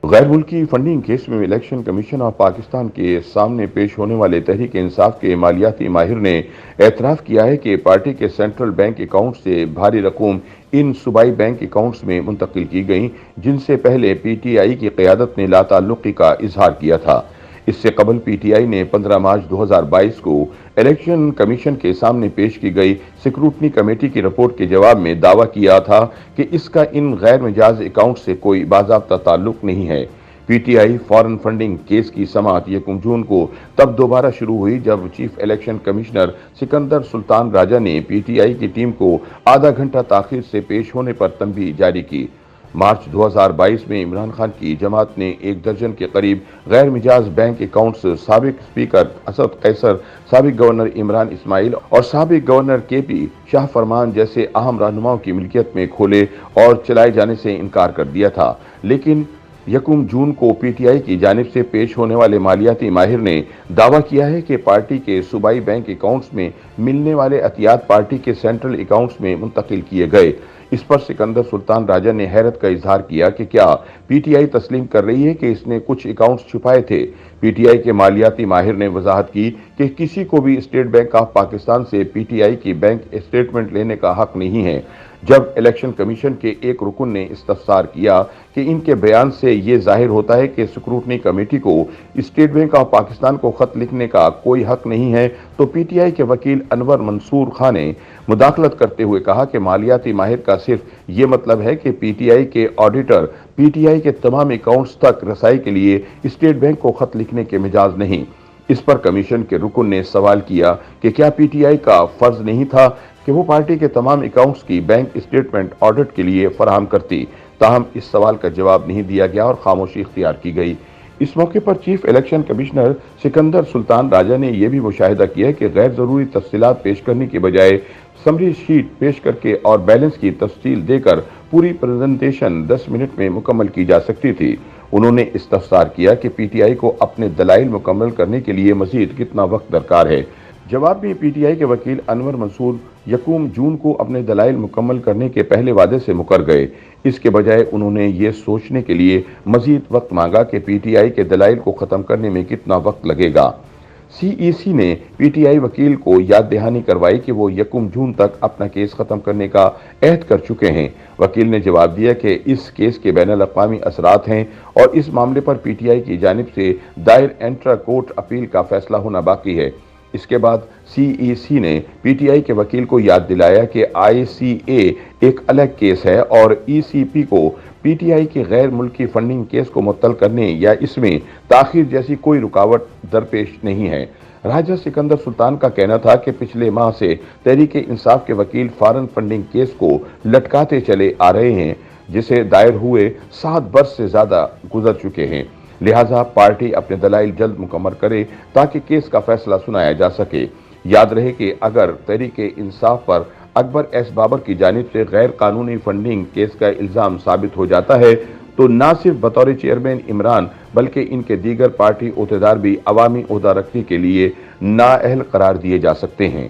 गैर मुल्की funding case में इलेक्शन कमीशन ऑफ पाकिस्तान के सामने पेश होने वाले तहरीक इंसाफ के मालियाती माहिर ने एतराफ़ किया है कि पार्टी के सेंट्रल बैंक अकाउंट से भारी रकूम इन सूबाई बैंक अकाउंट्स में मुंतकिल की गई, जिनसे पहले पीटीआई की क़यादत ने लाताल्लुक़ी का इजहार किया था। इससे कबल पीटीआई ने 15 मार्च 2022 को इलेक्शन कमीशन के सामने पेश की गई स्क्रूटनी कमेटी की रिपोर्ट के जवाब में दावा किया था कि इसका इन गैर मिजाज अकाउंट से कोई बाज़ाब्ता ताल्लुक नहीं है। पीटीआई फॉरेन फंडिंग केस की समाअत 1 जून को तब दोबारा शुरू हुई जब chief election commissioner Sikandar Sultan Raja ने पीटीआई की टीम को आधा घंटा ताखीर से पेश होने पर तंबीह जारी की। मार्च 2022 में इमरान खान की जमात ने 1 दर्जन के करीब गैर मिजाज बैंक अकाउंट्स साबिक स्पीकर असद कैसर, साबिक गवर्नर इमरान इस्माइल और साबिक गवर्नर केपी शाह फरमान जैसे अहम रहनुमाओं की मिल्कियत में खोले और चलाए जाने से इनकार कर दिया था। लेकिन 1 जून को पीटीआई की जानिब से पेश होने वाले मालियाती माहिर ने दावा किया है कि पार्टी के सूबाई बैंक अकाउंट्स में मिलने वाले एहतियात पार्टी के सेंट्रल अकाउंट्स में मुंतकिल किए गए। इस पर सिकंदर सुल्तान राजा ने हैरत का इजहार किया कि क्या पीटीआई तस्लीम कर रही है कि इसने कुछ अकाउंट्स छुपाए थे। पीटीआई के मालियाती माहिर ने वजाहत की कि किसी को भी स्टेट बैंक ऑफ पाकिस्तान से पीटीआई की बैंक स्टेटमेंट लेने का हक नहीं है। जब इलेक्शन कमीशन के एक रुकन ने इस्तफसार किया कि इनके बयान से ये जाहिर होता है कि स्क्रूटनी कमेटी को स्टेट बैंक ऑफ पाकिस्तान को खत लिखने का कोई हक नहीं है, तो पीटीआई के वकील अनवर मंसूर खान ने मुदाखलत करते हुए कहा कि मालियाती माहिर का सिर्फ ये मतलब है कि पीटीआई के ऑडिटर पीटीआई के तमाम अकाउंट्स तक रसाई के लिए स्टेट बैंक को खत लिखने के मिजाज नहीं। इस पर कमीशन के रुकन ने सवाल किया कि क्या पीटीआई का फर्ज नहीं था कि वो पार्टी के तमाम अकाउंट्स की बैंक स्टेटमेंट ऑडिट के लिए फराहम करती। ताहम इस सवाल का जवाब नहीं दिया गया और खामोशी इख्तियार की गई। इस मौके पर chief election commissioner Sikandar Sultan Raja ने यह भी मुशाहिदा किया कि गैर जरूरी तफसीलात पेश करने के बजाय समरी शीट पेश करके और बैलेंस की तफसील देकर पूरी प्रेजेंटेशन 10 मिनट में मुकम्मल की जा सकती थी। उन्होंने इस्तफसार किया कि पीटीआई को अपने दलाइल मुकम्मल करने के लिए मजीद कितना वक्त दरकार है। जवाब में पीटीआई के वकील अनवर मंसूर 1 जून को अपने दलाइल मुकम्मल करने के पहले वादे से मुकर गए। इसके बजाय उन्होंने ये सोचने के लिए मजीद वक्त मांगा कि पीटीआई के दलाइल को ख़त्म करने में कितना वक्त लगेगा। सीईसी ने पीटीआई वकील को याद दहानी करवाई कि वो 1 जून तक अपना केस ख़त्म करने का अहद कर चुके हैं। वकील ने जवाब दिया कि इस केस के बैनुल अक़वामी असरात हैं और इस मामले पर पीटीआई की जानिब से दायर इंट्रा कोर्ट अपील का फैसला होना बाकी है। इसके बाद सीईसी ने पीटीआई के वकील को याद दिलाया कि आईसीए एक अलग केस है और ईसीपी को पीटीआई की गैर मुल्की फंडिंग केस को मुअत्तल करने या इसमें ताखीर जैसी कोई रुकावट दरपेश नहीं है। राजा सिकंदर सुल्तान का कहना था कि पिछले माह से तहरीक इंसाफ के वकील फॉरेन फंडिंग केस को लटकाते चले आ रहे हैं, जिसे दायर हुए 7 बरस से ज्यादा गुजर चुके हैं। लिहाजा पार्टी अपने दलाइल जल्द मुकम्मल करे ताकि केस का फैसला सुनाया जा सके। याद रहे कि अगर तहरीक इंसाफ पर अकबर एस बाबर की जानिब से गैर कानूनी फंडिंग केस का इल्जाम साबित हो जाता है तो न सिर्फ बतौर चेयरमैन इमरान बल्कि इनके दीगर पार्टी ओहदेदार भी अवामी ओहदा रखने के लिए नाअहल करार दिए जा सकते हैं।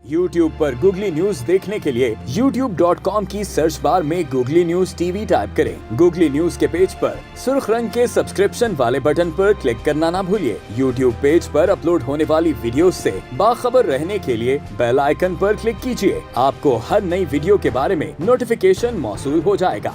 YouTube पर गूगली न्यूज देखने के लिए youtube.com की सर्च बार में गूगली न्यूज टीवी टाइप करें। गूगली न्यूज के पेज पर सुर्ख रंग के सब्सक्रिप्शन वाले बटन पर क्लिक करना ना भूलिए। YouTube पेज पर अपलोड होने वाली वीडियो से बाखबर रहने के लिए बेल आइकन पर क्लिक कीजिए। आपको हर नई वीडियो के बारे में नोटिफिकेशन मौसूल हो जाएगा।